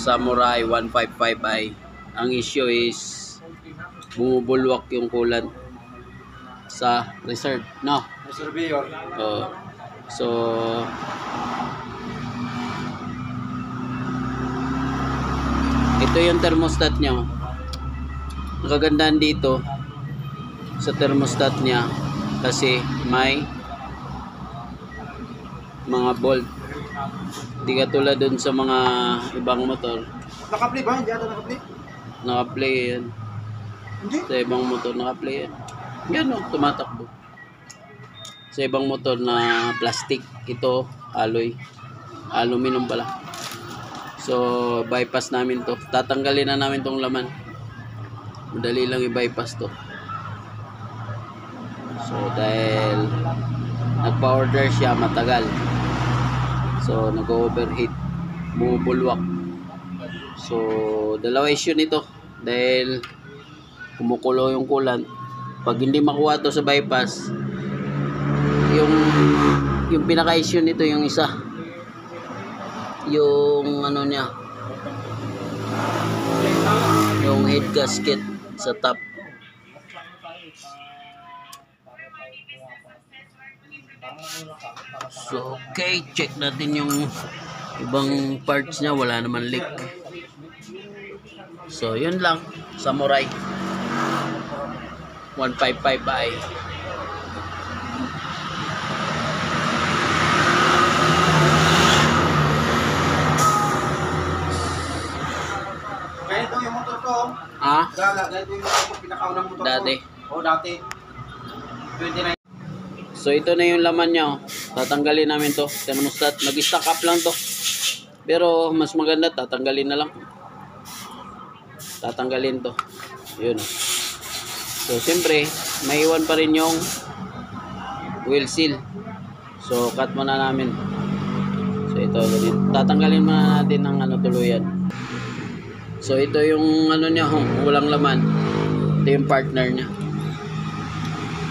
Samurai 155i. Ang issue is bumubulwak yung coolant sa reserve, no? Reservoir. So ito yung thermostat niya. Ang kagandahan dito sa thermostat niya kasi may mga bolt. Hindi katulad dun sa mga ibang motor. Naka-play ba? Hindi ata naka-play? Naka-play yan. Hindi? Sa ibang motor naka-play yan. Yan o, tumatakbo. Sa ibang motor na plastic, ito alloy. Aluminum pala. So, bypass namin to. Tatanggalin na namin tong laman. Madali lang i-bypass to. So, dahil nagpa-order siya, matagal. So, nag-overheat. Bumubulwak. So, dalawa issue nito. Dahil kumukulo yung coolant. Pag hindi makuha to sa bypass, yung pinaka-issue nito yung isa. Yung ano niya. Yung head gasket sa top. So, okay, check natin yung ibang parts niya, wala naman leak. So, yun lang, Samurai 155i. Ganito yung motor ko. Ah? Ganito yung motor ko, pinakaunang motor Dati. ko. Oo, dati. 29. So, ito na yung laman niya. Oh. Tatanggalin namin to. Thermostat. Nag-stack up lang to. Pero, mas maganda, tatanggalin na lang. Tatanggalin to. Yun. So, siyempre, may iwan pa rin yung wheel seal. So, cut muna namin. So, ito. Tatanggalin muna natin ng ano, tuluyan. So, ito yung ano niya. Walang laman. Ito yung partner niya.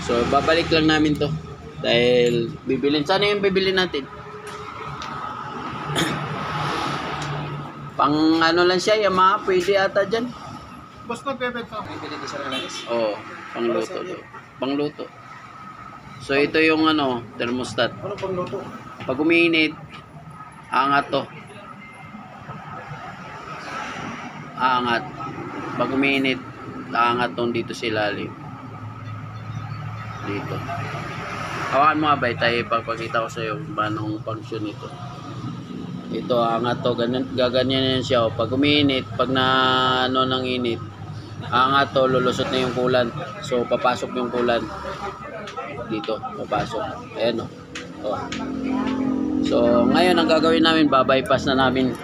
So, babalik lang namin to. Dahil, bibilin. Sana yung bibilin natin. Pang ano lang siya, Yamaha. Pwede ata dyan. Basta bebenta. Bibili ko sa relalis. Oo, pangluto. Pangluto. So, ito yung ano, thermostat. Ano pangluto? Pag umiinit, aangat to. Aangat. Pag umiinit, aangat tong dito sa ilalim. Dito. Hawakan mo nga ba, tayo ipapakita ko sa iyo kung paano function nito. Ito, aangat to. Gaganyan yan siya. Pag umiinit, pag na ano ng init, aangat to, lulusot na yung coolant. So, papasok yung coolant. Dito, papasok. Ayan o. Oh. So, ngayon, ang gagawin namin, babypass na namin.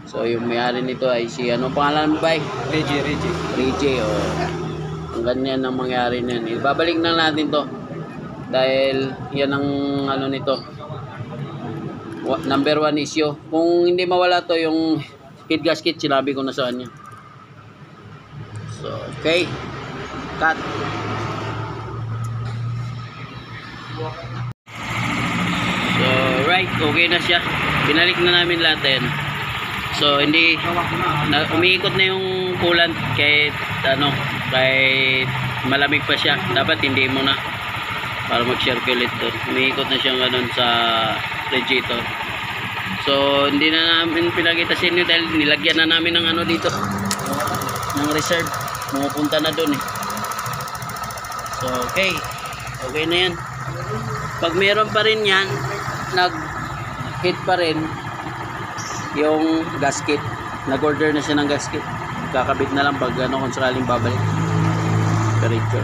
So, yung may-ari nito ay si, ano pangalan mo ba? Reggie, oh. Ang ganyan ang mangyari niyan. Ibabalik na natin to. Dahil, yan ang, ano nito. Number 1 issue. Kung hindi mawala to, yung head gasket, sinabi ko na sa kanya. So, okay. Cut. So, right. Okay na siya. Binalik na namin lahat yan. So, hindi umiikot na yung coolant kahit ano, kahit malamig pa siya. Dapat hindi mo na para mag-circulate doon. Umiikot na siya ganun sa radiator. So, hindi na namin pinakita sa inyo dahil nilagyan na namin ng ano dito. Ng reserve. Pumupunta na doon eh. So, okay. Okay na yan. Pag meron pa rin yan, nag-hit pa rin yung gasket. Nag-order na siya ng gasket. Kakabit na lang pag ano kung sakaling babalik. Diretso.